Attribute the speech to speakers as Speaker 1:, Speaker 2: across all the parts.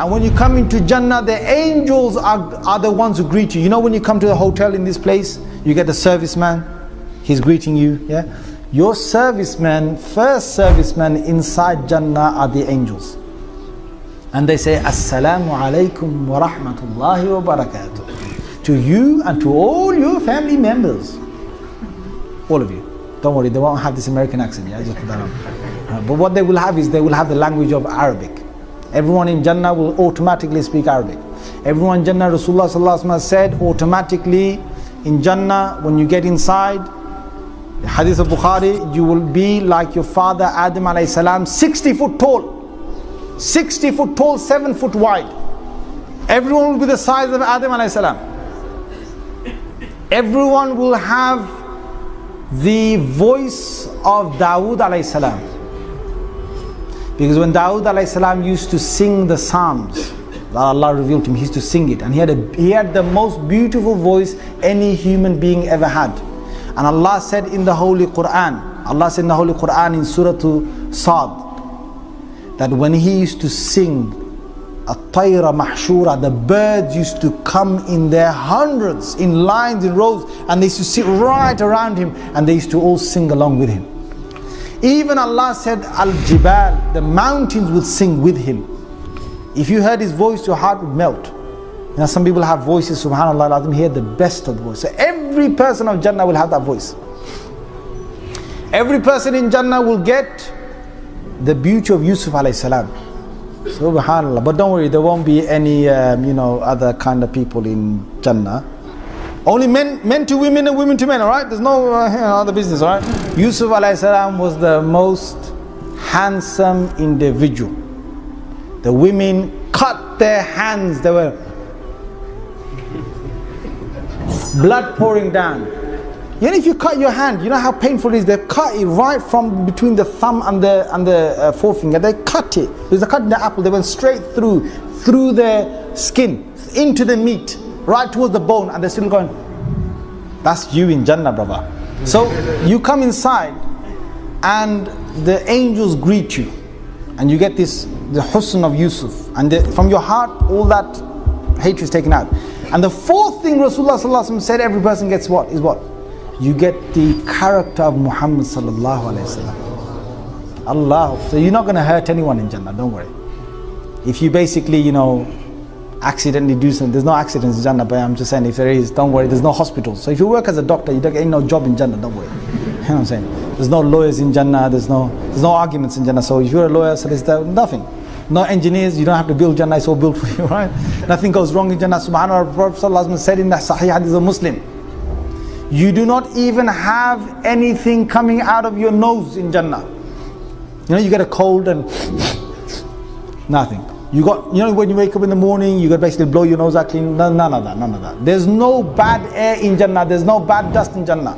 Speaker 1: And when you come into Jannah, the angels are the ones who greet you. You know when you come to the hotel in this place, you get the serviceman, he's greeting you, yeah? Your serviceman, first serviceman inside Jannah are the angels. And they say, Assalamu alaikum wa rahmatullahi wa barakatuh. To you and to all your family members. All of you. Don't worry, they won't have this American accent, yeah? Just put that on. But what they will have is, they will have the language of Arabic. Everyone in Jannah will automatically speak Arabic. Everyone in Jannah, Rasulullah sallallahu alaihi wasallam said, automatically in Jannah, when you get inside, the hadith of Bukhari, you will be like your father Adam alayhi salam, 60 foot tall. 60 foot tall, 7 foot wide. Everyone will be the size of Adam alayhi salam. Everyone will have the voice of Dawood alayhi salam. Because when Dawood alayhi salam used to sing the Psalms that Allah revealed to him, he used to sing it, and he had the most beautiful voice any human being ever had. And Allah said in the Holy Quran, in Surah Sad, that when he used to sing At-Tayra Mahshura, the birds used to come in their hundreds, in lines, in rows, and they used to sit right around him, and they used to all sing along with him. Even Allah said, Al-Jibal, the mountains will sing with him. If you heard his voice, your heart would melt. You know, some people have voices, subhanAllah, he had the best of the voice. So every person of Jannah will have that voice. Every person in Jannah will get the beauty of Yusuf alayhi salam. Subhanallah. But don't worry, there won't be any other kind of people in Jannah. Only men to women and women to men, alright? There's no other business, alright? Yusuf alayhi salam was the most handsome individual. The women cut their hands, they were blood pouring down. Even if you cut your hand, you know how painful it is. They cut it right from between the thumb and the forefinger. They cut it. There's a cut in the apple. They went straight through the skin, into the meat, right towards the bone, and they're still going. That's you in Jannah, brother. So you come inside, and the angels greet you, and you get the husn of Yusuf, and from your heart, all that hatred is taken out. And the fourth thing Rasulullah sallallahu alaihi wasallam said, every person gets what? Is what? You get the character of Muhammad sallallahu alaihi wasallam. Allah. So you're not going to hurt anyone in Jannah, don't worry. If you basically, accidentally do something, there's no accidents in Jannah, but I'm just saying, if there is, don't worry, there's no hospitals. So if you work as a doctor, you don't get no job in Jannah, don't worry. You know what I'm saying? There's no lawyers in Jannah, there's no arguments in Jannah. So if you're a lawyer, so there's nothing. No engineers, you don't have to build Jannah, it's all built for you, right? Nothing goes wrong in Jannah. Subhanallah, Prophet sallallahu alaihi wasallam said in the Sahih Hadith of Muslim, you do not even have anything coming out of your nose in Jannah. You get a cold and nothing. You got, when you wake up in the morning, you got to basically blow your nose out clean. None of that. There's no bad air in Jannah. There's no bad dust in Jannah.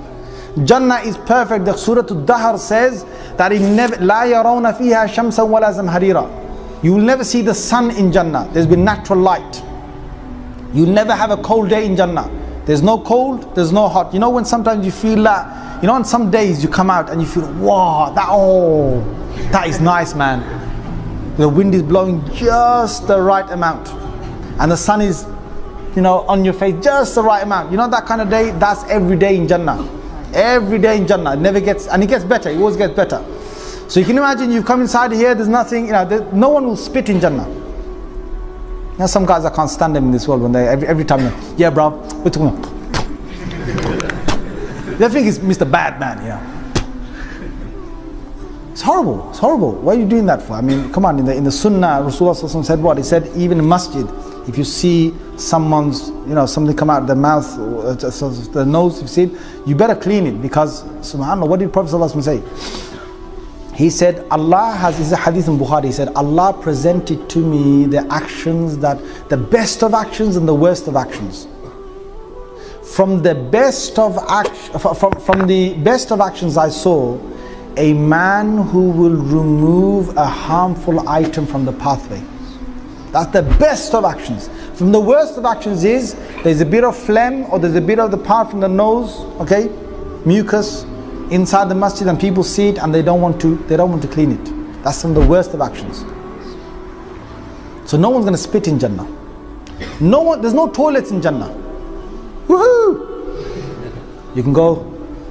Speaker 1: Jannah is perfect. The Surah Al-Dahr says that لا يرون فيها شمسا ولا زمهريرا. You will never see the sun in Jannah. There's been natural light. You'll never have a cold day in Jannah. There's no cold, there's no hot. When sometimes you feel that, on some days you come out and you feel, wow, that is nice, man. The wind is blowing just the right amount. And the sun is, on your face just the right amount. That kind of day, that's every day in Jannah. Every day in Jannah. It never gets, and it gets better. It always gets better. So you can imagine you've come inside here, there's nothing, no one will spit in Jannah. Some guys, I can't stand them in this world when they, every time, yeah bro, we're talking. They think it's Mr. Bad Man, It's horrible. Why are you doing that for? I mean, come on, in the Sunnah, Rasulullah said what? He said, even in masjid, if you see someone's, something come out of the mouth, or the nose, you see it, you better clean it, because, subhanAllah, what did Prophet say? He said, this is a hadith in Bukhari, he said, Allah presented to me the actions the best of actions and the worst of actions. From the best of actions I saw, a man who will remove a harmful item from the pathway. That's the best of actions. From the worst of actions is, there's a bit of phlegm, or there's a bit of the part from the nose, mucus, inside the masjid, and people see it and they don't want to clean it. That's from the worst of actions. So no one's going to spit in Jannah. There's no toilets in Jannah. Woohoo! You can go,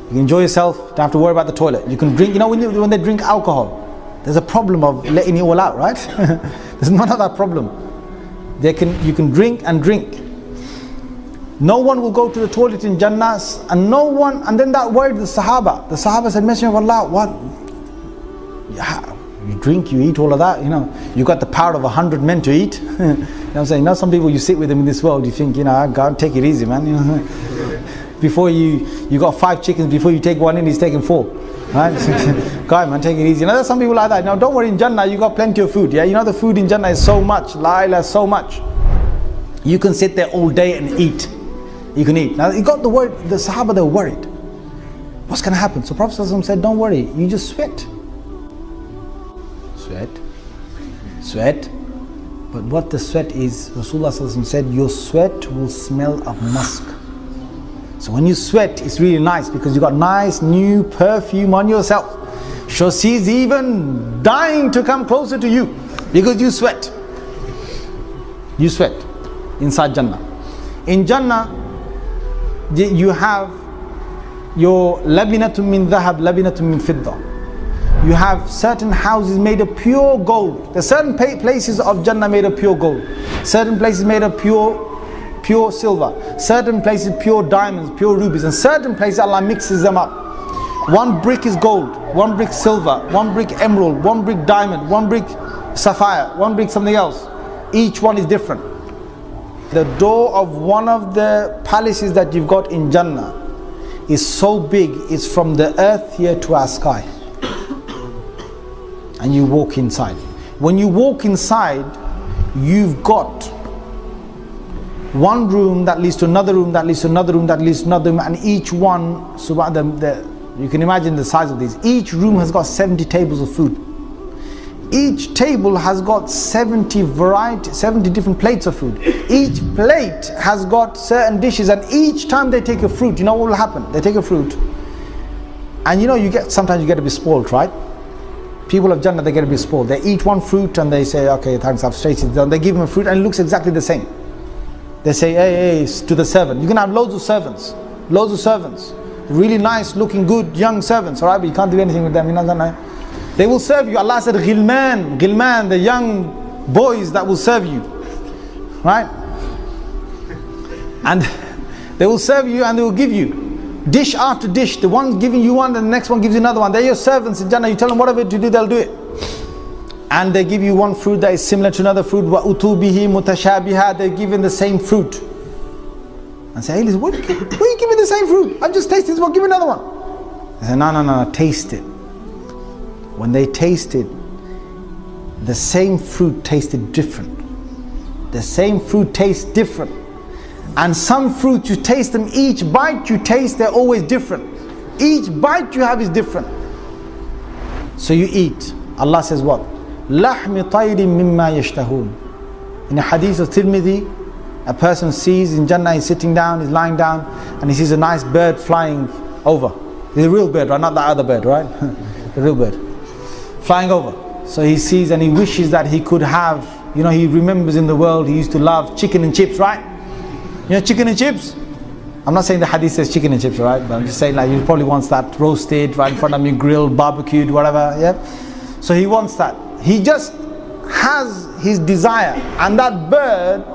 Speaker 1: you can enjoy yourself, don't have to worry about the toilet. You can drink, when they drink alcohol, there's a problem of letting it all out, right? There's none of that problem. You can drink and drink. No one will go to the toilet in Jannah, and then that word, the Sahaba said, Messenger of Allah, what? Yeah, you drink, you eat all of that, you got the power of 100 men to eat. You know what I'm saying? Some people, you sit with them in this world, you think, God, take it easy, man. Before you got 5 chickens, before you take one in, he's taking 4. Right? God, man, take it easy. There's some people like that. Now, don't worry, in Jannah, you got plenty of food. Yeah, the food in Jannah is so much. La ilaha, so much. You can sit there all day and eat. You can eat. Now, you got the word, the Sahaba, they're worried. What's going to happen? So Prophet ﷺ said, don't worry, you just sweat. Sweat. But what the sweat is, Rasulullah ﷺ said, your sweat will smell of musk. So when you sweat, it's really nice because you got nice new perfume on yourself. So she's even dying to come closer to you because you sweat. You sweat inside Jannah. In Jannah, you have your labinatun min dhahab, labinatun min fidda. You have certain houses made of pure gold. There's certain places of Jannah made of pure gold. Certain places made of pure silver. Certain places pure diamonds, pure rubies. And certain places Allah mixes them up. One brick is gold, one brick silver, one brick emerald, one brick diamond, one brick sapphire, one brick something else. Each one is different. The door of one of the palaces that you've got in Jannah is so big, it's from the earth here to our sky. And you walk inside. When you walk inside, you've got one room that leads to another room, that leads to another room, that leads to another room, and each one, you can imagine the size of these. Each room has got 70 tables of food. Each table has got 70 different plates of food. Each plate has got certain dishes, and each time they take a fruit, you know what will happen? They take a fruit, and sometimes you get to be spoiled, right? People of Jannah, they get to be spoiled. They eat one fruit and they say, okay, thanks, I've tasted it. They give him a fruit and it looks exactly the same. They say, hey, to the servant. You can have loads of servants. Really nice, looking good, young servants, alright? But you can't do anything with them. They will serve you. Allah said, Ghilman, the young boys that will serve you. Right? And they will serve you and they will give you dish after dish. The one giving you one, and the next one gives you another one. They're your servants in Jannah. You tell them whatever to do, they'll do it. And they give you one fruit that is similar to another fruit. وَأُتُوا بِهِ مُتَشَابِهًا. They're given the same fruit. And say, hey, listen, what are you giving the same fruit? I've just tasted this one, give me another one. They say, no, taste it. When they tasted, the same fruit tasted different. The same fruit tastes different. And some fruits, you taste them, each bite you taste, they're always different. Each bite you have is different. So you eat. Allah says what? لَحْمِ طَيْرٍ مِمَّا يَشْتَهُونَ. In a hadith of Tirmidhi, a person sees in Jannah, he's sitting down, he's lying down, and he sees a nice bird flying over. It's a real bird, right? Not the other bird, right? The real bird. Flying over. So he sees and he wishes that he could have, he remembers in the world he used to love chicken and chips, right? Chicken and chips? I'm not saying the hadith says chicken and chips, right? But I'm just saying he probably wants that roasted right in front of him, grilled, barbecued, whatever, yeah? So he wants that. He just has his desire, and that bird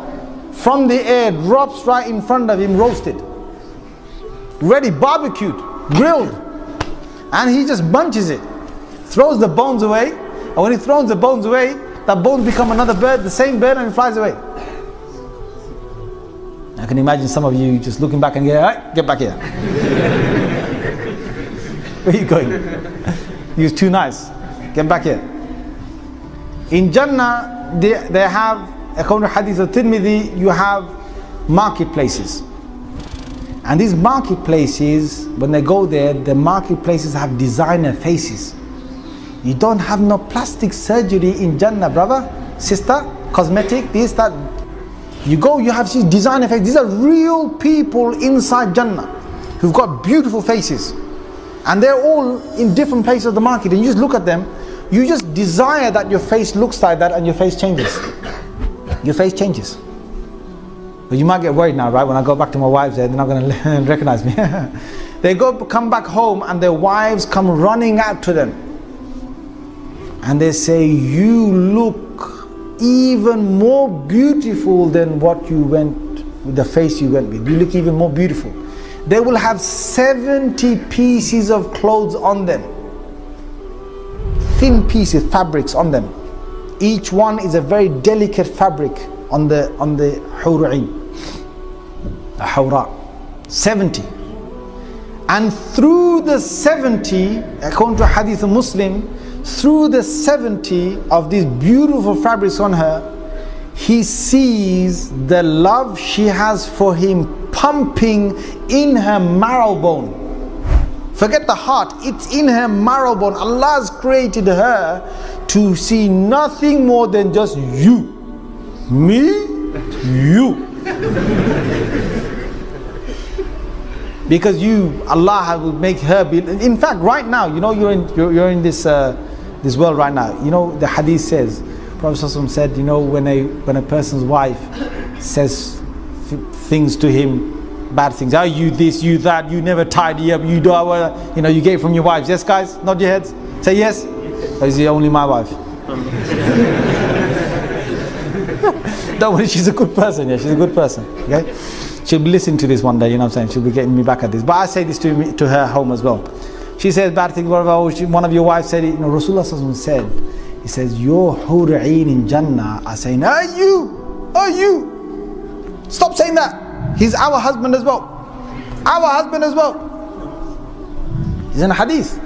Speaker 1: from the air drops right in front of him, roasted, ready, barbecued, grilled, and he just bunches it, throws the bones away, and when he throws the bones away, that bones become another bird, the same bird, and it flies away. I can imagine some of you just looking back and going, right, get back here. Where are you going? You're too nice. Get back here. In Jannah, they have, according to hadith of Tirmidhi, you have marketplaces. And these marketplaces, when they go there, the marketplaces have designer faces. You don't have no plastic surgery in Jannah, brother, sister, cosmetic, this, that. You go, you have these designer faces. These are real people inside Jannah who've got beautiful faces. And they're all in different places of the market. And you just look at them, you just desire that your face looks like that and your face changes. your face changes. But you might get worried now, right? When I go back to my wives, they're not going to recognize me. They come back home and their wives come running out to them. And they say, you look even more beautiful than what you went, with the face you went with. You look even more beautiful. They will have 70 pieces of clothes on them. Thin pieces, fabrics on them. Each one is a very delicate fabric on the hur'in, the hawra. 70. And through the 70, according to Hadith of Muslim, through the 70 of these beautiful fabrics on her, he sees the love she has for him pumping in her marrow bone. Forget the heart, it's in her marrow bone. Allah has created her to see nothing more than just you. Me, you. Because Allah will make her be. In fact, right now, you're in this world right now. You know, the hadith says, Prophet ﷺ said, when a person's wife says things to him, bad things, you this, you that, you never tidy up, you do, you get it from your wives. Yes, guys, nod your heads. Say yes. Or is he only my wife? Don't worry, she's a good person. Yeah, she's a good person. Okay. She'll be listening to this one day, she'll be getting me back at this. But I say this to her home as well. She says bad things, one of your wives said it, Rasulullah said, he says, your hur'in in Jannah are saying, are you? Stop saying that. He's our husband as well. Our husband as well. He's in a hadith.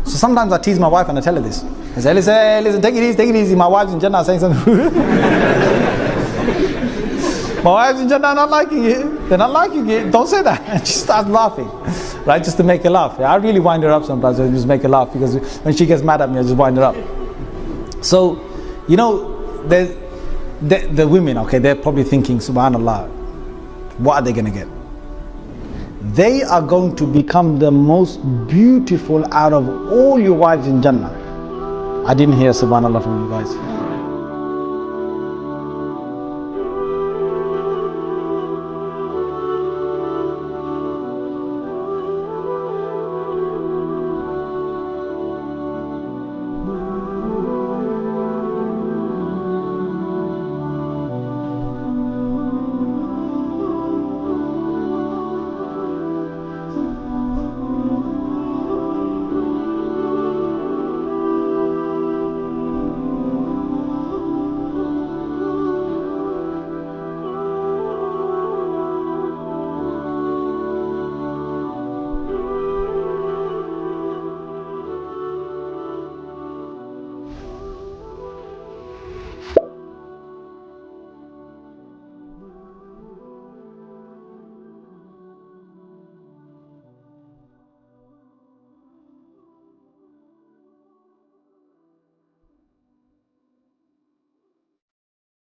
Speaker 1: So sometimes I tease my wife and I tell her this. I say, listen, take it easy. My wife's in Jannah saying something. My wife's in Jannah not liking it. They're not liking it. Don't say that. And she starts laughing, right? Just to make her laugh. I really wind her up sometimes. I just make her laugh because when she gets mad at me, I just wind her up. So, the women, okay, they're probably thinking, subhanallah, what are they going to get? They are going to become the most beautiful out of all your wives in Jannah. I didn't hear subhanallah from you guys.